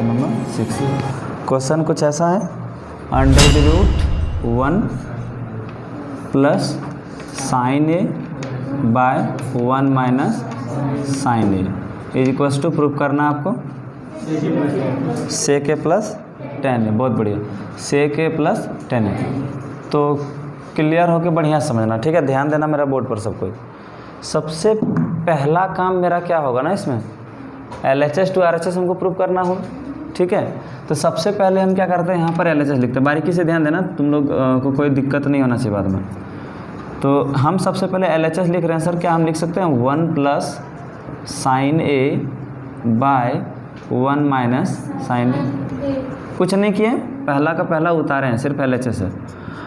Number 6। Question कुछ ऐसा है, under the root 1 plus sine A by 1 minus sine A is equals to prove करना है आपको सेक ए प्लस टेन ए। बहुत बढ़िया, सेक ए प्लस टेन ए। तो क्लियर होके बढ़िया समझना, ठीक है। ध्यान देना मेरा बोर्ड पर सब कोई। सबसे पहला काम मेरा क्या होगा ना, इसमें LHS टू RHS हमको प्रूव करना हो, ठीक है। तो सबसे पहले हम क्या करते हैं, यहाँ पर LHS लिखते हैं। बारीकी से ध्यान देना, तुम लोग को कोई दिक्कत नहीं होना चाहिए बाद में। तो हम सबसे पहले LHS लिख रहे हैं। सर क्या हम लिख सकते हैं 1 plus sine A by 1 minus sine ए। कुछ नहीं किए, पहला का पहला उतारे हैं, सिर्फ LHS है।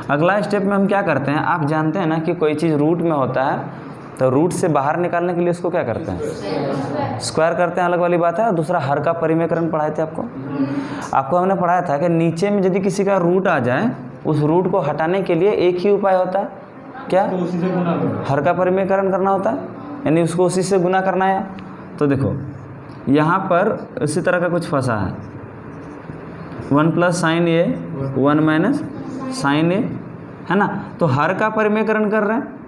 अगला स्टेप में हम क्या करते हैं, आप जानते हैं ना कि कोई चीज़ रूट में होता है तो रूट से बाहर निकालने के लिए उसको क्या करते हैं, स्क्वायर करते हैं, अलग वाली बात है। और दूसरा हर का परिमेयकरण पढ़ाए थे आपको हमने पढ़ाया था कि नीचे में यदि किसी का रूट आ जाए, उस रूट को हटाने के लिए एक ही उपाय होता है, क्या, हर का परिमेयकरण करना होता है, यानी उसको उसी से गुना करना है। तो देखो यहाँ पर इसी तरह का कुछ फंसा है, 1 plus sine A 1 minus sine a, है ना। तो हर का परिमेयकरण कर रहे हैं,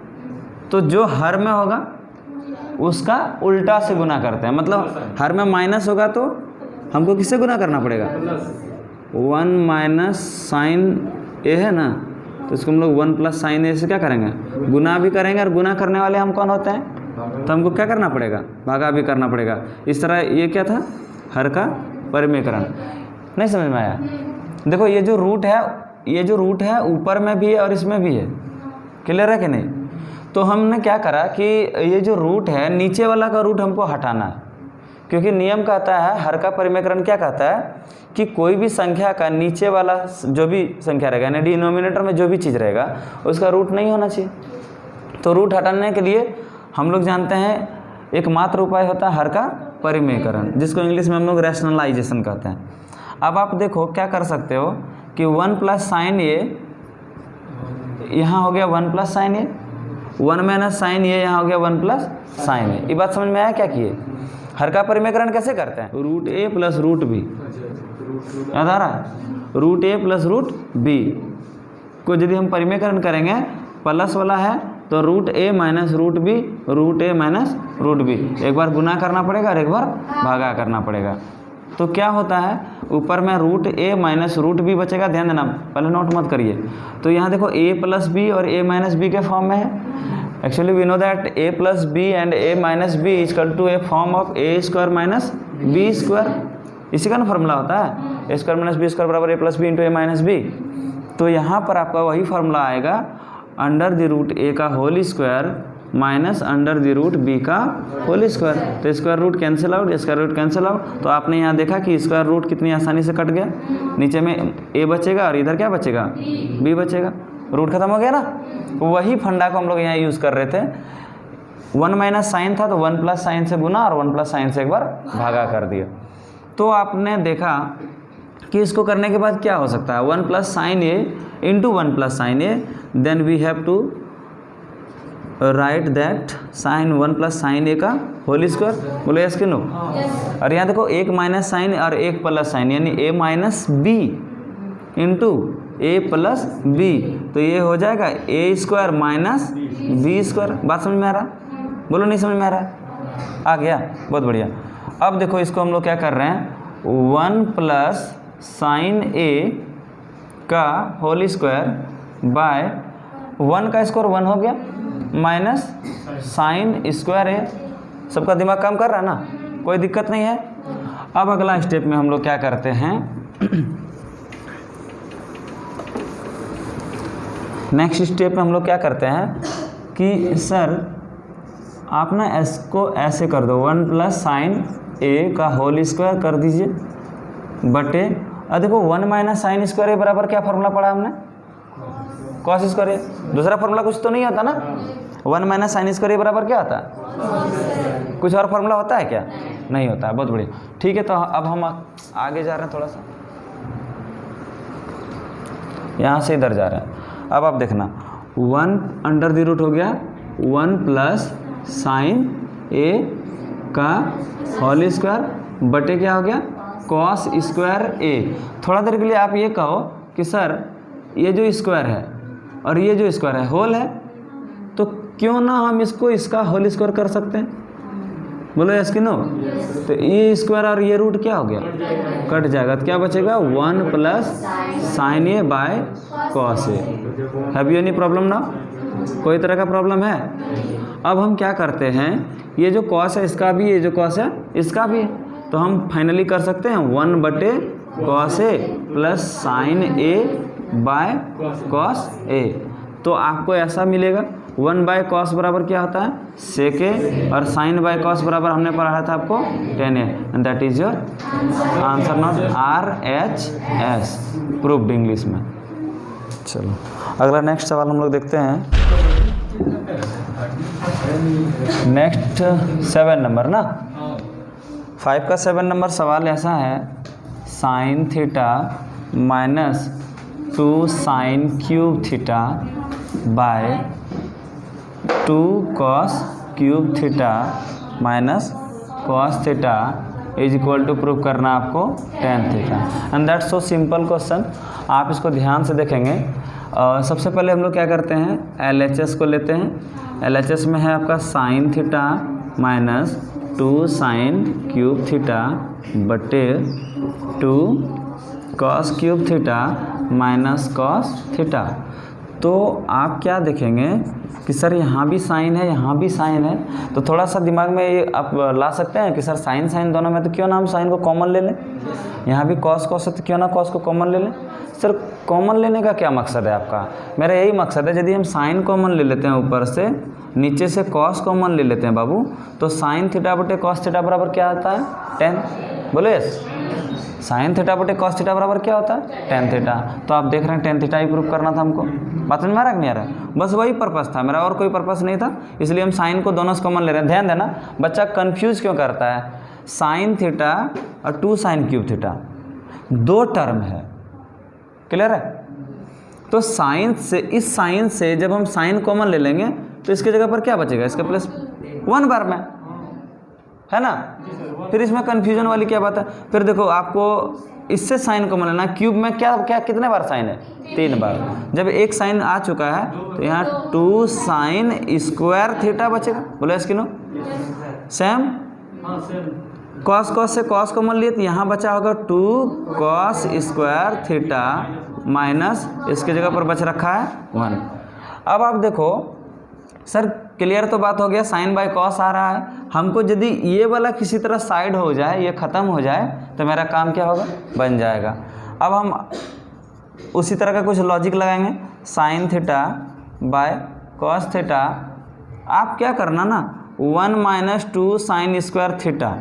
तो जो हर में होगा उसका उल्टा से गुना करते हैं। मतलब हर में माइनस होगा तो हमको किससे गुना करना पड़ेगा, 1 माइनस साइन ए है ना, तो इसको हम लोग 1 प्लस साइन ए से क्या करेंगे, गुना भी करेंगे। और गुना करने वाले हम कौन होते हैं, तो हमको क्या करना पड़ेगा, भागा भी करना पड़ेगा। इस तरह ये क्या था, हर का परिमेयकरण। नहीं समझ में आया। देखो ये जो रूट है ऊपर में भी है और इसमें भी है, क्लियर है कि नहीं। तो हमने क्या करा कि ये जो रूट है, नीचे वाला का रूट हमको हटाना है, क्योंकि नियम कहता है, हर का परिमेयकरण क्या कहता है कि कोई भी संख्या का नीचे वाला जो भी संख्या रहेगा, यानी डिनोमिनेटर में जो भी चीज़ रहेगा उसका रूट नहीं होना चाहिए। तो रूट हटाने के लिए हम लोग जानते हैं एकमात्र उपाय होता है हर का परिमेयकरण, जिसको इंग्लिश में हम लोग रैशनलाइजेशन कहते हैं। अब आप देखो क्या कर सकते हो कि 1 प्लस साइन ए यहाँ हो गया 1 प्लस साइन ए, 1 माइनस साइन ए यहाँ हो गया 1 प्लस साइन ए। ये बात समझ में आया क्या किए, हर का परिमेयकरण कैसे करते हैं, रूट ए प्लस रूट बी, याद आ रहा है, रूट ए प्लस रूट बी को यदि हम परिमेयकरण करेंगे, प्लस वाला है तो रूट ए माइनस रूट बी, रूट ए माइनस रूट बी, एक बार गुना करना पड़ेगा और एक बार भागा करना पड़ेगा। तो क्या होता है, ऊपर में रूट ए माइनस रूट बी बचेगा। ध्यान देना, पहले नोट मत करिए। तो यहाँ देखो ए प्लस बी और ए माइनस बी के फॉर्म में है। Actually we know that a plus b and a minus b is equal to a form of a square minus b square. इसी का ना फॉर्मूला होता है, a square minus b square बराबर a plus b into a minus b. तो यहाँ पर आपका वही फॉर्मूला आएगा, अंडर द रूट ए का whole square minus under the root b का होल स्क्वायर। तो square root cancel out, square root cancel out. तो आपने यहाँ देखा कि स्क्वायर रूट कितनी आसानी से कट गया, नीचे में ए बचेगा और इधर क्या बचेगा, बी बचेगा, रूट खत्म हो गया ना। वही फंडा को हम लोग यहाँ यूज़ कर रहे थे। 1 माइनस साइन था तो 1 प्लस साइन से गुना और 1 प्लस साइन से एक बार भागा कर दिया। तो आपने देखा कि इसको करने के बाद क्या हो सकता है, 1 plus sine A into 1 plus sine A, then we have to write that sine 1 plus sine A का होल स्क्वायर। बोलो यस कि नो। और यहाँ देखो एक माइनस साइन और एक प्लस साइन, यानी ए माइनस बी इंटू ए प्लस बी, तो ये हो जाएगा ए स्क्वायर माइनस बी स्क्वायर। बात समझ में आ रहा, बोलो नहीं समझ में आ रहा, आ गया, बहुत बढ़िया। अब देखो इसको हम लोग क्या कर रहे हैं, 1 प्लस साइन ए का होल स्क्वायर बाय 1 का स्क्वायर 1 हो गया माइनस साइन स्क्वायर है। सबका दिमाग काम कर रहा है ना, कोई दिक्कत नहीं है। अब अगला स्टेप में हम लोग क्या करते हैं, नेक्स्ट स्टेप में हम लोग क्या करते हैं कि सर आप ना इसको ऐसे कर दो, 1 प्लस साइन ए का होल स्क्वायर कर दीजिए बटे, अब देखो 1 माइनस साइन स्क्वायर ए बराबर क्या फार्मूला पढ़ा हमने, कॉस स्क्वायर ए। दूसरा फार्मूला कुछ तो नहीं होता ना, 1 माइनस साइन स्क्वायर ए बराबर क्या होता है, कुछ और फार्मूला होता है क्या, नहीं होता है। बहुत बढ़िया, ठीक है। तो अब हम आगे जा रहे हैं, थोड़ा सा यहाँ से इधर जा रहे हैं। अब आप देखना, 1 अंडर द रूट हो गया 1 प्लस साइन ए का होल स्क्वायर बटे क्या हो गया कॉस स्क्वायर ए। थोड़ा देर के लिए आप ये कहो कि सर ये जो स्क्वायर है और ये जो स्क्वायर है होल है, तो क्यों ना हम इसको इसका होल स्क्वायर कर सकते हैं? बोलो यस कि नो? तो ये स्क्वायर और ये रूट क्या हो गया, कट जाएगा, तो क्या बचेगा 1 plus sine A by cos A. Have you any problem ना? कोई तरह का प्रॉब्लम है? अब हम क्या करते हैं, ये जो कॉस है इसका भी, ये जो कॉस है इसका भी, तो हम फाइनली कर सकते हैं 1 बटे cos A plus sine A by cos A. तो आपको ऐसा मिलेगा 1 बाय कॉस बराबर क्या होता है, सेक ए, और साइन बाय कॉस बराबर हमने पढ़ा था आपको tan A, and that is your answer, not RHS, proved English में। चलो अगला नेक्स्ट सवाल हम लोग देखते हैं। नेक्स्ट 7 नंबर ना, 5 का 7 नंबर सवाल ऐसा है, sine theta minus 2 sine cube theta by 2 cos cube theta minus cos theta is equal to prove करना आपको tan theta, and that's so simple question. आप इसको ध्यान से देखेंगे। सबसे पहले हम लोग क्या करते हैं, LHS को लेते हैं। LHS में है आपका sine theta minus 2 sine cube theta बटे 2 cos cube theta minus cos theta. तो आप क्या देखेंगे कि सर यहाँ भी साइन है, यहाँ भी साइन है, तो थोड़ा सा दिमाग में ये आप ला सकते हैं कि सर साइन साइन दोनों में, तो क्यों ना हम साइन को कॉमन ले लें। यहाँ भी कॉस कॉस है, तो क्यों ना कॉस को कॉमन ले लें। सर कॉमन लेने का क्या मकसद है आपका? मेरा यही मकसद है, यदि हम साइन कॉमन ले लेते हैं ऊपर से, नीचे से कॉस कॉमन ले लेते हैं बाबू, तो साइन थीटा बटे कॉस थीटा बराबर क्या आता है, tan। बोलो यस। साइन थीटा बटे कॉस थीटा बराबर क्या होता है, tan थीटा। तो आप देख रहे हैं tan थीटा ही प्रूव करना था हमको। बात समझ में आ रहा है कि नहीं आ रहा है? बस वही पर्पस था मेरा, और कोई पर्पस नहीं था, इसलिए हम साइन को दोनों से कॉमन ले रहे हैं। ध्यान देना, बच्चा कंफ्यूज क्यों करता है। साइन थीटा और 2 साइन क्यूब थीटा 2 टर्म है, क्लियर है? तो साइन से, इस साइन से जब हम साइन कॉमन ले लेंगे तो इसके जगह पर क्या बचेगा, इसका प्लस 1 बार में, है ना? फिर इसमें कन्फ्यूजन वाली क्या बात है। फिर देखो आपको इससे साइन कॉमन लेना, क्यूब में क्या क्या कितने बार साइन है, 3 बार। जब एक साइन आ चुका है तो यहाँ 2 साइन स्क्वायर थीटा बचेगा। बोलो इसकी नो सेम। कॉस कॉस से कॉस कॉमन लिए तो यहाँ बचा होगा 2 कॉस स्क्वायर थीटा माइनस इसके जगह पर बच रखा है 1। अब आप देखो सर क्लियर तो बात हो गया, साइन बाय कॉस आ रहा है हमको। यदि ये वाला किसी तरह साइड हो जाए, ये ख़त्म हो जाए, तो मेरा काम क्या होगा, बन जाएगा। अब हम उसी तरह का कुछ लॉजिक लगाएंगे, sign theta by cos theta. आप क्या करना ना, 1 माइनस 2 साइन स्क्वायर थीटा,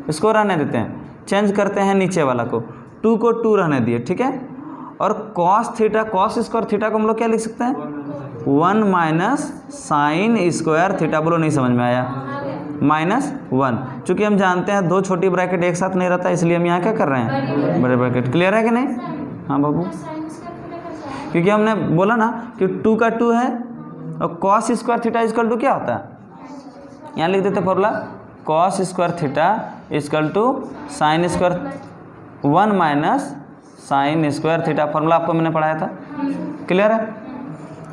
इसको रहने देते हैं, चेंज करते हैं नीचे वाला को, 2 को 2 रहने दिए, ठीक है। और cos theta, cos square theta को हम लोग क्या लिख सकते हैं, 1 माइनस साइन स्क्वायर थीटा। बोलो नहीं समझ में आया, माइनस 1। चूँकि हम जानते हैं 2 छोटी ब्रैकेट एक साथ नहीं रहता, इसलिए हम यहाँ क्या कर रहे हैं, बड़े ब्रैकेट। क्लियर है कि नहीं? हाँ बाबू, क्योंकि हमने बोला ना कि 2 का 2 है, और cos square theta equal to क्या होता है, यहाँ लिख देते formula, cos square theta equal to sine square 1 minus sine square theta. Formula आपको मैंने पढ़ाया था, क्लियर है?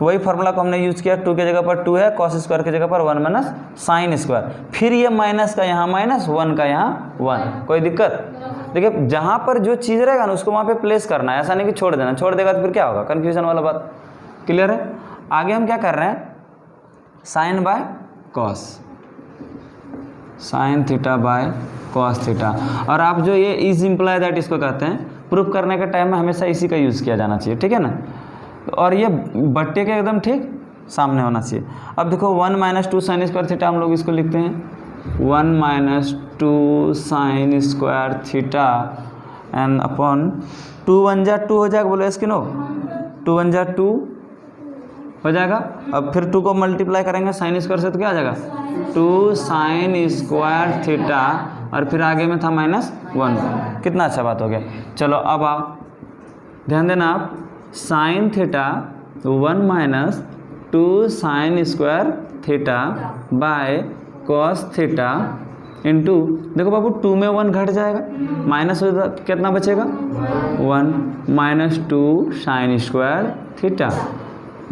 वही फार्मूला को हमने यूज़ किया, 2 के जगह पर 2 है, कॉस स्क्वायर की जगह पर 1 माइनस साइन स्क्वायर। फिर ये माइनस का यहाँ माइनस, 1 का यहाँ 1। कोई दिक्कत? देखिए जहाँ पर जो चीज़ रहेगा ना उसको वहाँ पे प्लेस करना है, ऐसा नहीं कि छोड़ देना। छोड़ देगा तो फिर क्या होगा, कन्फ्यूजन वाला बात। क्लियर है? आगे हम क्या कर रहे हैं, sine by cos, sine theta by cos theta. और आप जो ये इज इम्प्लाई दैट इसको कहते हैं, प्रूफ करने के टाइम में हमेशा इसी का यूज़ किया जाना चाहिए, ठीक है ना। और ये बट्टे के एकदम ठीक सामने होना चाहिए। अब देखो 1 माइनस 2 साइन स्क्वायर थीटा, हम लोग इसको लिखते हैं 1 minus 2 sign square theta and upon 2 1 जा 2 हो जाएगा। बोलो इसकी नो, 2 1 जा 2 हो जाएगा। अब फिर 2 को मल्टीप्लाई करेंगे साइन स्क्वायर से तो क्या आ जाएगा, 2 साइन स्क्वायर थीटा, और फिर आगे में था माइनस 1। कितना अच्छा बात हो गया। चलो अब आप ध्यान देना, आप sine theta 1 minus 2 sign square theta by cos theta into, देखो बाबू 2 में 1 घट जाएगा, माइनस हो कितना बचेगा 1 माइनस 2 साइन स्क्वायर थीटा।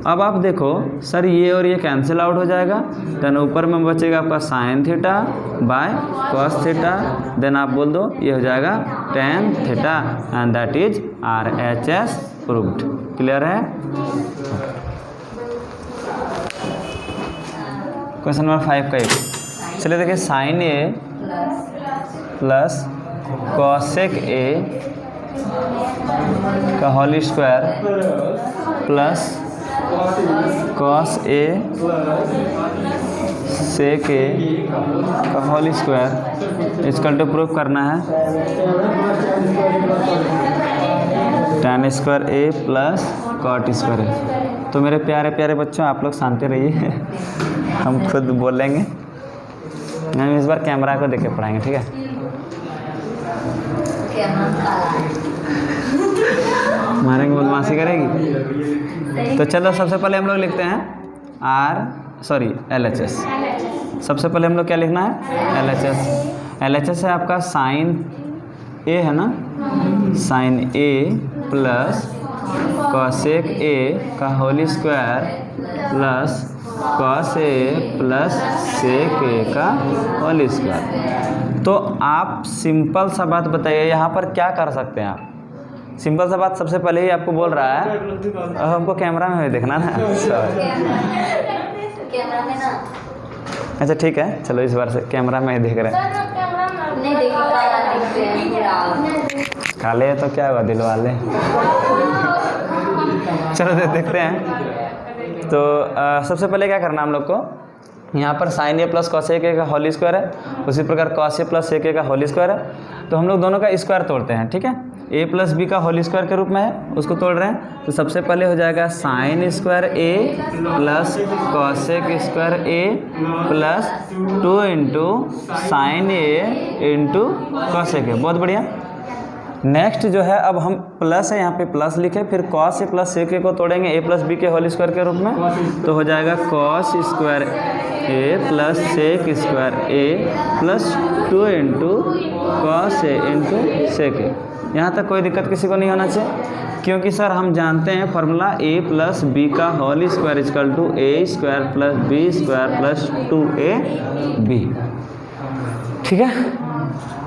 अब आप देखो सर ये और ये कैंसिल आउट हो जाएगा, देन ऊपर में बचेगा आपका sine theta by cos theta, then आप बोल दो ये हो जाएगा tan theta and that is RHS proved. Clear है? क्वेश्चन नंबर 5 का एक, चलिए देखिए sine a plus cosec a का whole square plus cos a sec a का होल स्क्वायर इसका टू प्रूफ करना है tan square a plus cot square a. तो मेरे प्यारे प्यारे बच्चों आप लोग शांति रहिए हम खुद बोलेंगे, हम इस बार कैमरा को देख के पढ़ाएंगे, ठीक है? मारेंगे, बदमाशी करेगी। तो चलो सबसे पहले हम लोग लिखते हैं LHS। सबसे पहले हम लोग क्या लिखना है LHS है आपका साइन ए है ना, sine a plus cosec a का whole square plus cos A plus sec a का होल स्क्वायर। तो आप सिंपल सा बात बताइए यहाँ पर क्या कर सकते हैं आप? सिंपल सा बात सबसे पहले ही आपको बोल रहा है, अब हमको कैमरा में देखना ना। अच्छा ठीक है, चलो इस बार से कैमरा में ही देख रहे हैं। काले है तो क्या हुआ, दिल वाले। चलो देखते हैं। तो सबसे पहले क्या करना हम लोग को, यहाँ पर साइन ए प्लस कॉस ए का होल स्क्वायर है, उसी प्रकार cos A plus sec a का होल स्क्वायर है। तो हम लोग दोनों का स्क्वायर तोड़ते हैं, ठीक है? ए प्लस बी का होल स्क्वायर के रूप में है, उसको तोड़ रहे हैं। तो सबसे पहले हो जाएगा sign square a plus cosec square a plus 2 into sine A into cosec ए। बहुत बढ़िया। नेक्स्ट जो है, अब हम प्लस है यहाँ पे प्लस लिखे, फिर कॉस ए प्लस सेक ए को तोड़ेंगे ए प्लस बी के होल स्क्वायर के रूप में। तो हो जाएगा cos square a plus sec square a plus 2 into cos A into sec ए। यहाँ तक कोई दिक्कत किसी को नहीं होना चाहिए, क्योंकि सर हम जानते हैं फार्मूला ए प्लस बी का whole square equal to a square plus B square plus 2ab। ठीक है?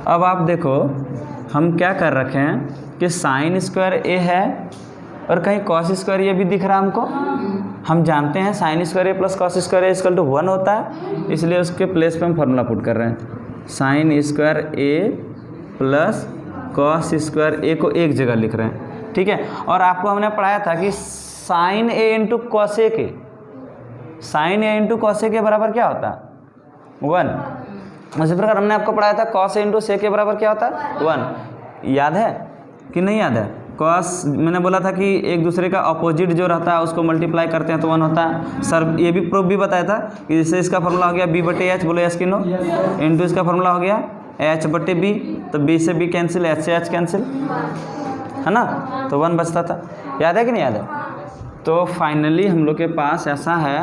अब आप देखो हम क्या कर रखे हैं कि साइन स्क्वायर ए है और कहीं कॉस स्क्वायर ये भी दिख रहा है हमको। हम जानते हैं sine square a plus cos square a equal to 1 होता है, इसलिए उसके प्लेस पे हम फार्मूला पुट कर रहे हैं। Sine square a plus cos square ए को एक जगह लिख रहे हैं, ठीक है? और आपको हमने पढ़ाया था कि sign A into cos A के, sign A into cos A के बराबर क्या होता है 1। उसी प्रकार हमने आपको पढ़ाया था कॉस ए इंटू सेक के बराबर क्या होता है 1। याद है कि नहीं याद है? कॉस मैंने बोला था कि एक दूसरे का अपोजिट जो रहता है उसको मल्टीप्लाई करते हैं तो 1 होता है। सर ये भी प्रूफ भी बताया था कि जैसे इसका फार्मूला हो गया b बटे एच, बोलो यस कि नो, इंटू इसका फार्मूला हो गया h बटे b, तो b से b कैंसिल, h से h कैंसिल, है ना? तो 1 बचता था। याद है कि नहीं याद है? तो फाइनली हम लोग के पास ऐसा है,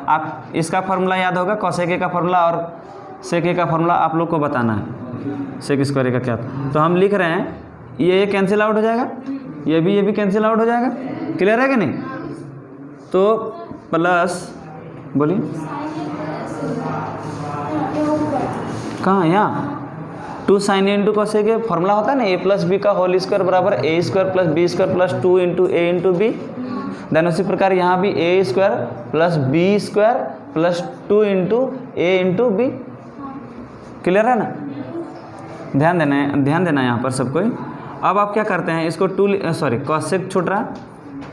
आप इसका फार्मूला याद होगा कॉसेक ए का फार्मूला और सेक ए का फार्मूला आप लोग को बताना है। सेक स्क्वायर ए का क्या था, तो हम लिख रहे हैं ये कैंसिल आउट हो जाएगा, ये भी कैंसिल आउट हो जाएगा। क्लियर है कि नहीं? तो प्लस बोलिए कहाँ, यहाँ 2 sine A into cosec A formula होता है ना, ए प्लस बी का होल स्क्वायर बराबर A square plus B square plus 2 into A into B. Then उसी प्रकार यहाँ भी A square plus B square plus 2 into A into B. Clear है ना? ध्यान देना है यहाँ पर सब कोई। अब आप क्या करते हैं, इसको कॉसेक छूट रहा,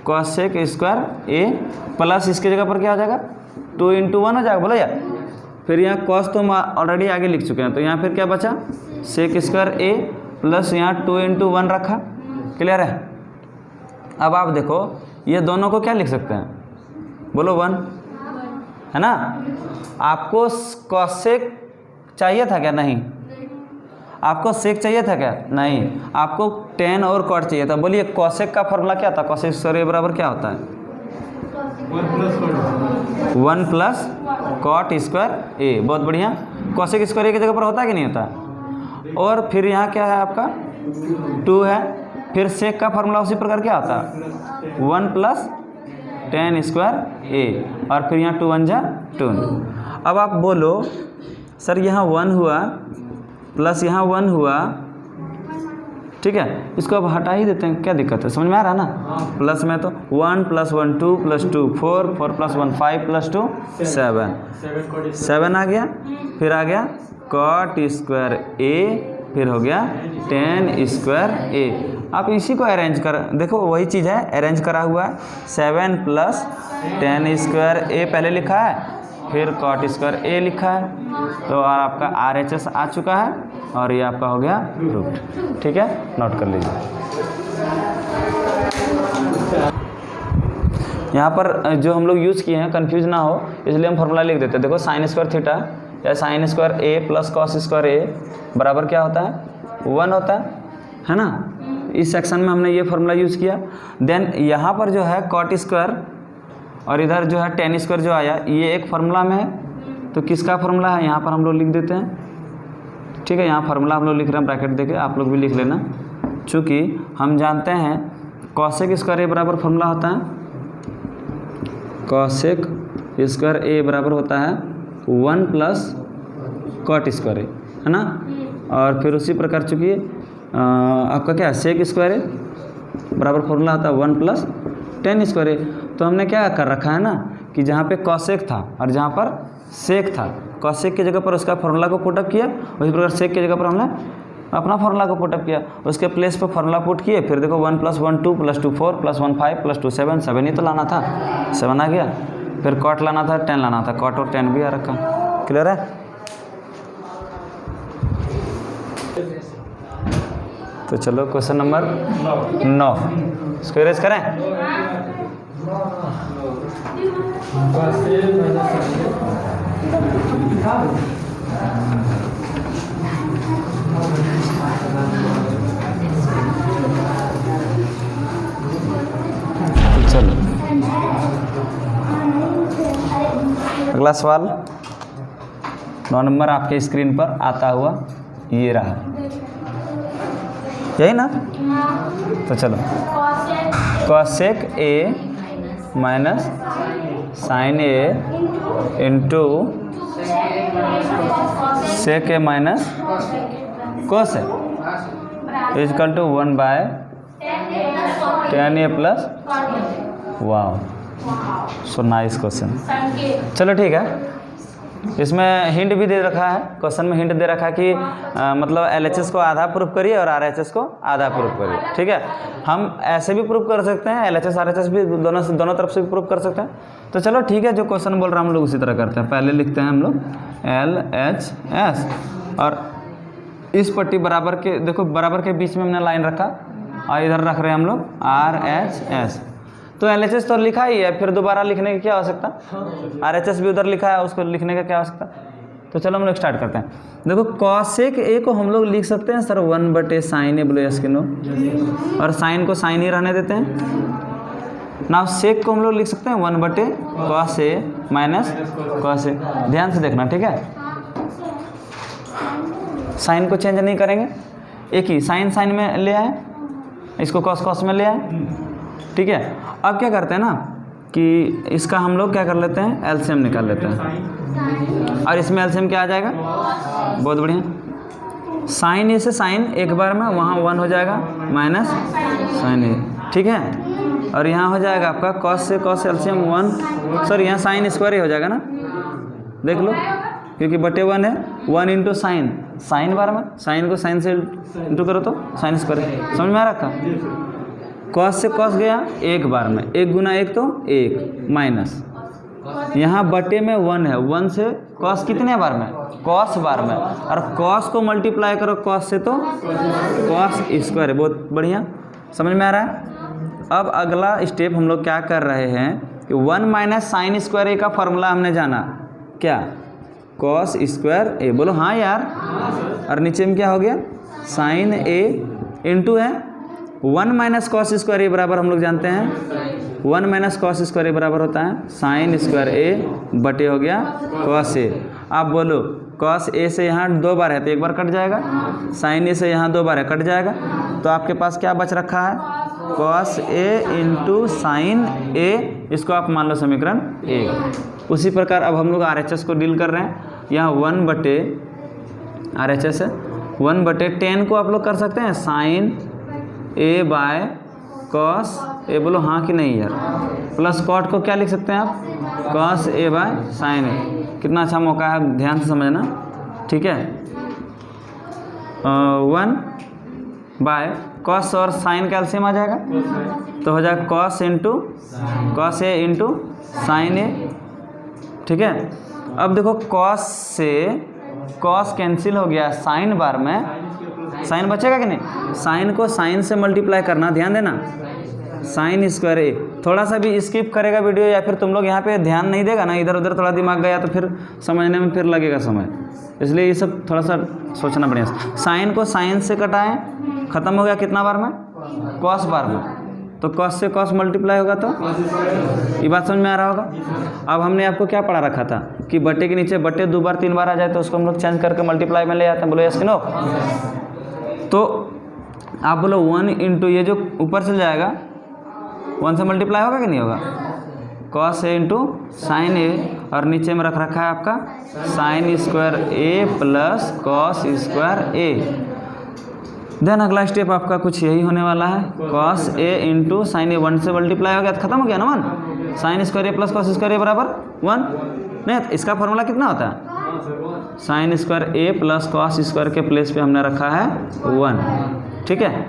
कॉसेक स्क्वायर ए प्लस इसके जगह पर क्या हो जाएगा 2 इंटू 1 हो जाएगा, बोलो यार। फिर यहाँ कॉस तो हम ऑलरेडी आगे लिख चुके हैं, तो यहाँ फिर क्या बचा सेक स्क्वायर ए प्लस यहाँ 2 इंटू 1 रखा। क्लियर है? अब आप देखो ये दोनों को क्या लिख सकते हैं, बोलो 1, है ना? आपको कॉसेक चाहिए था क्या? नहीं। आपको सेक चाहिए था क्या? नहीं। आपको tan और कॉट चाहिए था। बोलिए कॉसेक का फॉर्मूला क्या था? कॉसेक स्क्वायर ए बराबर क्या होता है 1 प्लस कॉट स्क्वायर ए, बहुत बढ़िया। कॉसेक स्क्वायर ए की जगह पर होता है कि नहीं होता? और फिर यहाँ क्या है आपका 2 है, फिर सेक का फार्मूला उसी प्रकार क्या होता है 1 प्लस tan स्क्वायर ए, और फिर यहाँ 2 1 जा 2। अब आप बोलो सर यहाँ 1 हुआ प्लस यहाँ 1 हुआ, ठीक है, इसको अब हटा ही देते हैं, क्या दिक्कत है, समझ में आ रहा है ना? प्लस में तो 1 प्लस 1 2 प्लस 2 4 4 प्लस 1 5 प्लस 2 7 आ गया, फिर आ गया कॉट स्क्वायर ए, फिर हो गया tan स्क्वायर ए। आप इसी को अरेंज कर देखो, वही चीज़ है, अरेंज करा हुआ है। 7 प्लस tan स्क्वायर ए पहले लिखा है, फिर कॉट स्क्वायर ए लिखा है, तो आपका RHS आ चुका है और ये आपका हो गया रूट। ठीक है, नोट कर लीजिए। यहाँ पर जो हम लोग यूज़ किए हैं कंफ्यूज ना हो इसलिए हम फॉर्मूला लिख देते हैं। देखो साइन स्क्वायर थीटा या sign square a plus cos square ए बराबर क्या होता है 1 होता है ना। इस सेक्शन में हमने ये फार्मूला यूज़ किया। देन यहाँ पर जो है कॉट स्क्वायर और इधर जो है tan स्क्वायर जो आया ये एक फार्मूला में है, तो किसका फार्मूला है यहाँ पर हम लोग लिख देते हैं। ठीक है, यहाँ फार्मूला हम लोग लिख रहे हैं, ब्रैकेट देके आप लोग भी लिख लेना। चूँकि हम जानते हैं कॉसेक स्क्वायर ए बराबर फार्मूला होता है, कॉसेक स्क्वायर ए बराबर होता है 1 प्लस कॉट स्क्वायर ए, है ना। और फिर उसी प्रकार चूँकि आपका क्या है सेक स्क्वायर ए बराबर फार्मूला होता है 1 प्लस tan स्क्वायर ए। तो हमने क्या कर रखा है ना कि जहाँ पे कॉसेक था और जहाँ पर सेक था, कॉसेक की जगह पर उसका फार्मूला को पुटअप किया, उसी प्रकार सेक की जगह पर हमने अपना फार्मूला को पुटअप किया, उसके प्लेस पर फार्मूला पुट किए। फिर देखो 1 प्लस 1 2 प्लस 2 4 प्लस 1 5 प्लस 2 7 7 ही तो लाना था, 7 आ गया। फिर कॉट लाना था, tan लाना था, कॉट और tan भी आ रखा। क्लियर है? तो चलो क्वेश्चन नंबर 9 इसको इरेज करें। चलो अगला सवाल 9 नंबर आपके स्क्रीन पर आता हुआ ये रहा, यही ना। तो चलो cosec a minus sine A into sec a minus cos a equal to 1 by tan a plus. वाह, सो नाइस क्वेश्चन। चलो ठीक है, इसमें हिंट भी दे रखा है, क्वेश्चन में हिंट दे रखा है कि मतलब LHS को आधा प्रूफ करिए और RHS को आधा प्रूफ करिए। ठीक है, हम ऐसे भी प्रूफ कर सकते हैं, LHS RHS भी दोनों तरफ से भी प्रूफ कर सकते हैं। तो चलो ठीक है, जो क्वेश्चन बोल रहा है हम लोग उसी तरह करते हैं। पहले लिखते हैं हम लोग LHS और इस पट्टी बराबर के, देखो बराबर के बीच में हमने लाइन रखा और इधर रख रहे हैं हम लोग RHS। तो LHS तो लिखा ही है, फिर दोबारा लिखने की क्या आवश्यकता, RHS भी उधर लिखा है, उसको लिखने का क्या आवश्यकता। तो चलो हम लोग स्टार्ट करते हैं। देखो कॉसेक ए को हम लोग लिख सकते हैं सर 1 बटे साइन ए, बोलो यस कि नो, और साइन को साइन ही रहने देते हैं ना। सेक को हम लोग लिख सकते हैं 1 बटे कॉस ए माइनस कॉस ए। ध्यान से देखना, ठीक है, साइन को चेंज नहीं करेंगे, एक ही साइन साइन में ले आए, इसको कॉस कॉस में ले आए। ठीक है, अब क्या करते हैं ना कि इसका हम लोग क्या कर लेते हैं एलसीएम निकाल लेते हैं, और इसमें एलसीएम क्या आ जाएगा, बहुत बढ़िया, साइन ए से साइन एक बार में वहाँ 1 हो जाएगा माइनस साइन ए। ठीक है, और यहाँ हो जाएगा आपका कॉस से कॉस एलसीएम 1, सॉरी यहाँ साइन स्क्वायर ही हो जाएगा ना, देख लो क्योंकि बटे 1 है, 1 इंटू साइन, साइन बार में साइन को साइन से इंटू करो तो साइन स्क्वायर। समझ में आ रखा, कॉस से कॉस गया एक बार में, 1 गुना 1 तो 1 माइनस, यहाँ बटे में 1 है, 1 से कॉस कितने बार में, कॉस बार में, और कॉस को मल्टीप्लाई करो कॉस से तो कॉस स्क्वायर है। बहुत बढ़िया, समझ में आ रहा है। अब अगला स्टेप हम लोग क्या कर रहे हैं कि 1 माइनस साइन स्क्वायर ए का फॉर्मूला हमने जाना, क्या, कॉस स्क्वायर ए, बोलो हाँ यार, और नीचे में क्या हो गया साइन ए इंटू है 1 माइनस कॉस स्क्वायर ए बराबर हम लोग जानते हैं 1 माइनस कॉस स्क्वायर ए बराबर होता है साइन स्क्वायर ए बटे हो गया कॉस ए। आप बोलो कॉस ए से यहाँ 2 बार है तो 1 बार कट जाएगा, साइन ए से यहाँ 2 बार है कट जाएगा, तो आपके पास क्या बच रखा है कॉस ए इंटू साइन ए, इसको आप मान लो समीकरण ए। उसी प्रकार अब हम लोग RHS को डील कर रहे हैं, यहाँ 1 बटे RHS है 1 बटे 10 को आप लोग कर सकते हैं साइन ए बाय कॉस ए, बोलो हाँ कि नहीं यार, प्लस कॉट को क्या लिख सकते हैं आप कॉस ए बाय साइन ए। कितना अच्छा मौका है, ध्यान से समझना, ठीक है। 1 बाय कॉस और साइन कैल्सियम आ जाएगा तो हो जाएगा cos into cos A into sine ए, ठीक है। अब देखो कॉस से कॉस कैंसिल हो गया, साइन बार में साइन बचेगा कि नहीं, साइन को साइन से मल्टीप्लाई करना, ध्यान देना साइन स्क्वायर ए। थोड़ा सा भी स्किप करेगा वीडियो या फिर तुम लोग यहाँ पे ध्यान नहीं देगा ना, इधर उधर थोड़ा दिमाग गया तो फिर समझने में फिर लगेगा समय, इसलिए ये सब थोड़ा सा सोचना बढ़िया। साइन को साइन से कटाएं, ख़त्म हो गया कितना बार में कॉस बार में, तो कॉस से कॉस मल्टीप्लाई होगा तो ये बात समझ में आ रहा होगा। अब हमने आपको क्या पढ़ा रखा था कि बटे के नीचे बटे 2 बार 3 बार आ जाए तो उसको हम लोग चेंज करके मल्टीप्लाई में ले आते हैं, बोलो यस कि नो। तो आप बोलो 1 इंटू ये जो ऊपर चल जाएगा 1 से मल्टीप्लाई होगा कि नहीं होगा, कॉस ए इंटू साइन ए, और नीचे में रख रखा है आपका sign square a plus cos square A. Then अगला स्टेप आपका कुछ यही होने वाला है, कॉस ए इंटू साइन ए, 1 से मल्टीप्लाई हो गया तो खत्म हो गया ना 1, sign square a plus cos square ए बराबर 1, नहीं तो इसका फॉर्मूला कितना होता है sign square a plus cos square के प्लेस पे हमने रखा है 1, ठीक है।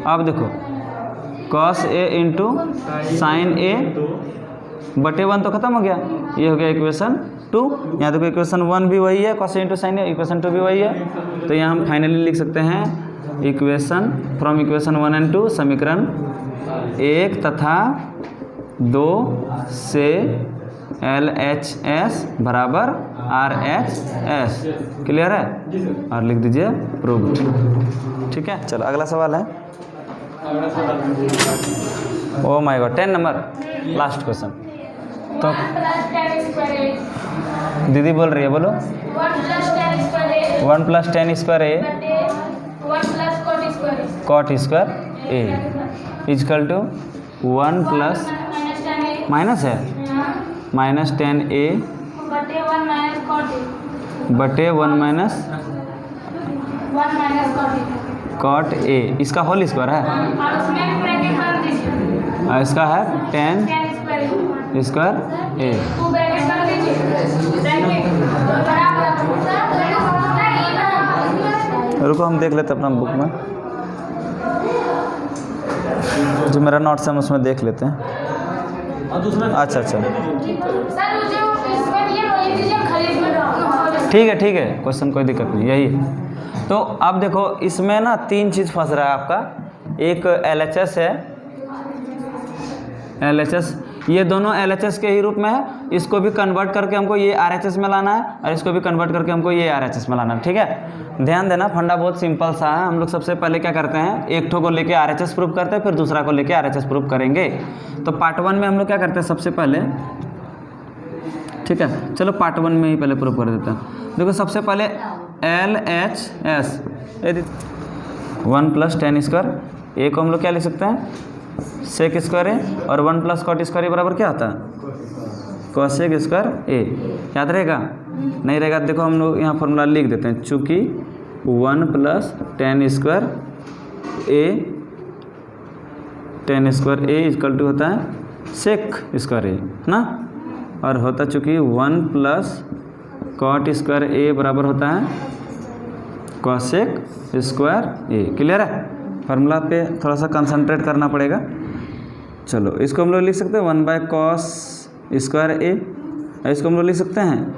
अब देखो कॉस ए इंटू साइन ए बटे 1 तो खत्म हो गया, ये हो गया इक्वेशन 2। यहाँ देखो इक्वेशन 1 भी वही है, cos A into sine A, equation 2 भी वही है, तो यहाँ हम फाइनली लिख सकते हैं इक्वेशन फ्रॉम इक्वेशन 1 एंड 2 समीकरण 1 तथा 2 से LHS बराबर RHS, क्लियर है, और लिख दीजिए प्रूव, ठीक है। चलो अगला सवाल है, oh my god 10 number last question. तो दीदी बोल रही है, बोलो 1 plus 10 square a cot square a equal to 1 plus minus है माइनस 10 ए बटे 1 माइनस कॉट ए, इसका होल स्क्वायर है, इसका है 10 स्क्वायर ए। रुको हम देख लेते अपना बुक में, जो मेरा नोट्स है उसमें देख लेते हैं। अच्छा ठीक है क्वेश्चन कोई दिक्कत नहीं, यही है। तो अब देखो इसमें ना 3 चीज़ फंस रहा है आपका, एक LHS है, LHS, ये दोनों LHS के ही रूप में है, इसको भी कन्वर्ट करके हमको ये RHS में लाना है और इसको भी कन्वर्ट करके हमको ये RHS में लाना है, ठीक है। ध्यान देना, फंडा बहुत सिंपल सा है। हम लोग सबसे पहले क्या करते हैं, एक ठो को लेके RHS प्रूव करते हैं, फिर दूसरा को लेके RHS प्रूव करेंगे। तो पार्ट 1 में हम लोग क्या करते हैं सबसे पहले, ठीक है, चलो पार्ट 1 में ही पहले प्रूव कर देते हैं। देखो सबसे पहले LHS 1 प्लस 10 स्क्वायर ए को हम लोग क्या लिख सकते हैं सेक स्क्वायर ए, और 1 प्लस कॉट स्क्वायर ए बराबर क्या होता है कॉसेक स्क्वायर ए। याद रहेगा, नहीं रहेगा देखो हम लोग यहाँ फॉर्मूला लिख देते हैं, चूँकि 1 plus 10 square a equal to होता है सेक स्क्वायर ए ना, और होता चूँकि 1 प्लस कॉट स्क्वायर ए बराबर होता है कॉसेक स्क्वायर ए। क्लियर है, फार्मूला पे थोड़ा सा कंसंट्रेट करना पड़ेगा। चलो इसको हम लोग लिख सकते हैं 1 बाय कॉस स्क्वायर ए, इसको हम लोग लिख सकते हैं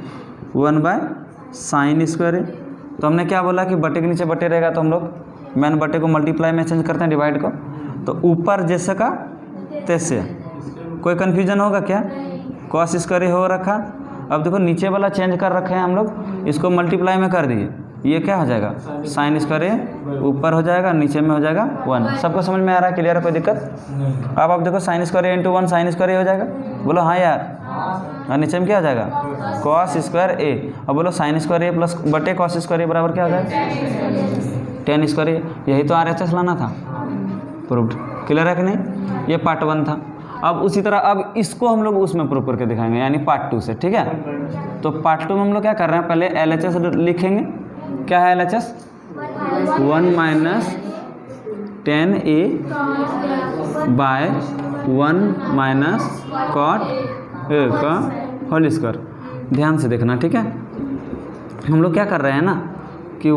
1 बाय साइन स्क्वायर ए। तो हमने क्या बोला कि बटे के नीचे बटे रहेगा, तो हम लोग मैन बटे को मल्टीप्लाई में चेंज करते हैं डिवाइड को, तो ऊपर जैसे का तैसे। कोई कन्फ्यूजन होगा क्या, कॉस स्क्वायर ए हो रखा, अब देखो नीचे वाला चेंज कर रखे हैं हम लोग, इसको मल्टीप्लाई में कर दिए ये क्या हो जाएगा साइन स्क्वायर ए, ऊपर हो जाएगा नीचे में हो जाएगा 1। सबको समझ में आ रहा है, क्लियर है, कोई दिक्कत? अब आप देखो साइन स्क्वायर ए इंटू 1 साइन स्क्वायर ए हो जाएगा, बोलो हाँ यार। और नीचे में क्या हो जाएगा कॉस स्क्वायर ए। अब बोलो साइन स्क्वायर ए प्लस बटे कॉस स्क्वायर ए बराबर क्या हो जाएगा टेन स्क्वायर ए। यही तो RHS लाना था, प्रूव्ड। क्लियर है कि नहीं? ये पार्ट 1 था। अब उसी तरह अब इसको हम लोग उसमें प्रूव करके दिखाएंगे, यानी पार्ट 2 से, ठीक है। तो पार्ट 2 में हम लोग क्या कर रहे हैं, पहले LHS लिखेंगे। क्या है LHS? 1 minus 10a by 1 minus cot a का होल स्क्वायर। ध्यान से देखना, ठीक है। हम लोग क्या कर रहे हैं ना कि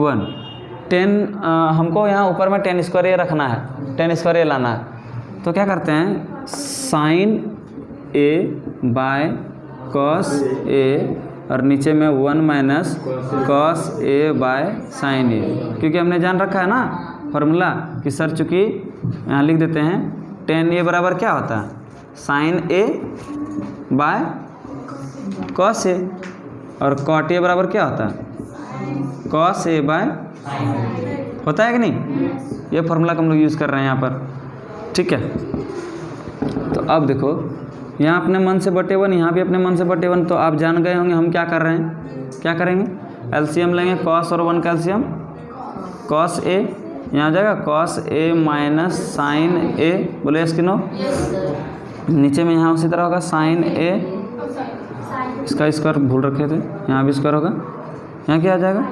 10 हमको यहाँ ऊपर में 10 स्क्वायर ए रखना है, 10 स्क्वायर ए लाना है। तो क्या करते हैं sine A by cos A और नीचे में 1 minus cos A by sine A, क्योंकि हमने जान रखा है ना फॉर्मूला कि सर चूँकि यहाँ लिख देते हैं 10a बराबर क्या होता है sign A by cos A, और कॉट ए बराबर क्या होता है कॉस ए बाय, होता है कि नहीं? ये फॉर्मूला को हम लोग यूज़ कर रहे हैं यहाँ पर, ठीक है। तो अब देखो यहाँ अपने मन से बटे 1, यहाँ भी अपने मन से बटे 1। तो आप जान गए होंगे हम क्या कर रहे हैं, क्या करेंगे LCM लेंगे, कॉस और 1 का LCM कॉस ए, यहाँ आ जाएगा कॉस ए माइनस साइन ए, बोले यस कि नो? नीचे में यहाँ उसी तरह होगा साइन ए, इसका स्क्वायर भूल रखे थे, यहाँ भी स्क्वायर होगा, यहाँ क्या आ जाएगा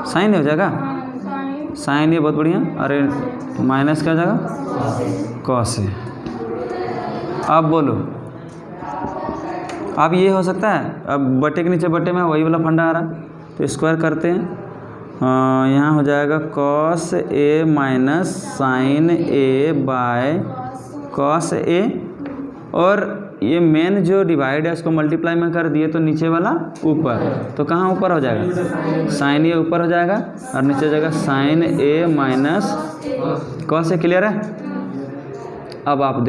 साइन ए हो जाएगा, साइन ए, बहुत बढ़िया। अरे माइनस क्या हो जाएगा कॉस ए। अब बोलो, अब ये हो सकता है, अब बटे के नीचे बटे में वही वाला फंडा आ रहा है, तो स्क्वायर करते हैं। यहाँ हो जाएगा cos A minus sine A by cos A, और ये मेन जो डिवाइड है उसको मल्टीप्लाई में कर दिए तो नीचे वाला ऊपर, तो कहाँ ऊपर हो जाएगा साइन ए ऊपर हो जाएगा और नीचे हो जाएगा साइन ए माइनस कॉस ए। क्लियर है? अब आप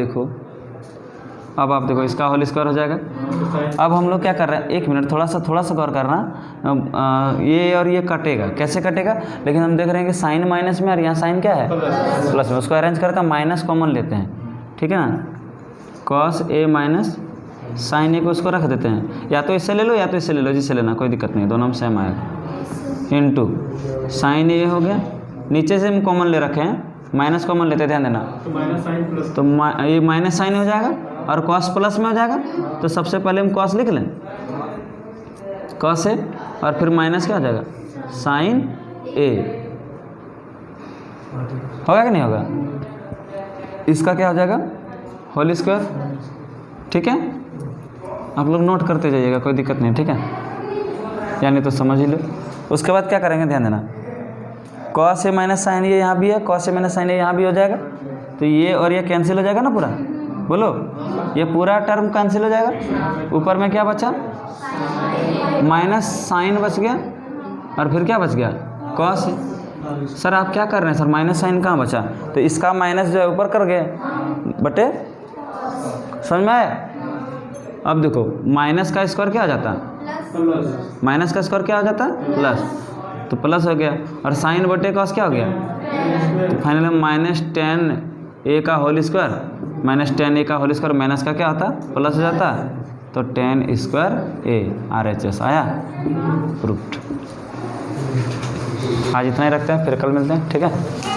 देखो इसका होल स्क्वायर हो जाएगा। अब हम लोग क्या कर रहे हैं, एक मिनट थोड़ा सा गौर करना। ये और ये कटेगा, कैसे कटेगा? लेकिन हम देख रहे हैं कि साइन माइनस में और यहाँ साइन क्या है प्लस में, उसको अरेंज करके माइनस कॉमन लेते हैं, ठीक है ना। कॉस ए माइनस साइन ए को उसको रख देते हैं, या तो इससे ले लो या तो इससे ले लो, जिससे लेना कोई दिक्कत नहीं, दोनों में सेम आएगा। इनटू साइन ए हो गया, नीचे से हम कॉमन ले रखे हैं, माइनस कॉमन लेते, ध्यान देना। तो ये माइनस साइन हो जाएगा और कॉस प्लस में हो जाएगा। तो सबसे पहले हम कॉस लिख लें, कॉस ए, और फिर माइनस क्या हो जाएगा साइन ए, होगा कि नहीं होगा? इसका क्या हो जाएगा होल स्क्वायर, ठीक है। आप लोग नोट करते जाइएगा, कोई दिक्कत नहीं, ठीक है, यानी तो समझ ही लो। उसके बाद क्या करेंगे, ध्यान देना, कॉस ए माइनस साइन ए यहाँ भी है, कॉस ए माइनस साइन ए यहाँ भी हो जाएगा, तो ये और ये कैंसिल हो जाएगा ना पूरा, बोलो ये पूरा टर्म कैंसिल हो जाएगा। ऊपर में क्या बचा माइनस साइन बच गया, और फिर क्या बच गया कॉस। सर आप क्या कर रहे हैं सर, माइनस साइन कहाँ बचा? तो इसका माइनस जो है ऊपर कर गए बटे, समझ में आया? अब देखो माइनस का स्क्वायर क्या आ जाता है, माइनस का स्क्वायर क्या आ जाता है प्लस, तो प्लस हो गया, और साइन बटे कॉस क्या हो गया, तो फाइनली माइनस 10a का होल स्क्वायर, माइनस 10a का होल स्क्वायर माइनस का क्या होता है प्लस हो जाता है, तो 10 स्क्वायर a RHS आया, प्रूफ्ड। आज इतना ही रखते हैं, फिर कल मिलते हैं, ठीक है।